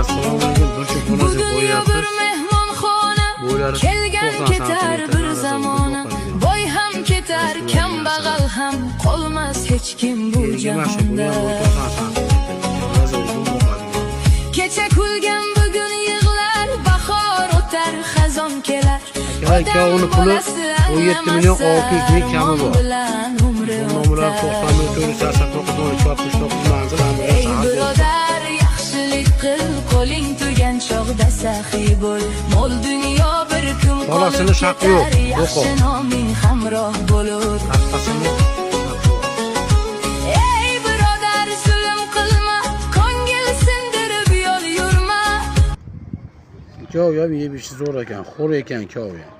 Assalomu alaykum. Bir cho'p xonasi qo'yapsiz. Bo'ylari kelgan ketar bir zamona. Boy ham ketar, kambag'al ham qolmas hech kim bu jahonda. Kecha kulgan bugun yig'lar, bahor o'tar, xazon kelar. Uni puli 17 milyon 600 ming kami bor. Nomerlar 94 manzil Ey birodar, yaxshilik qil, qo'ling tugan chog'da saxiy bo'l. Mol dunyo bir kun bolasini shaqi yo'q. Yaxshi noming hamroh bo'lur. Ey birodar, zulm qilma, ko'ngil sindirib yo'l yurma. Kov ham yeb ishi zo'r ekan, xo'r ekan kov ham.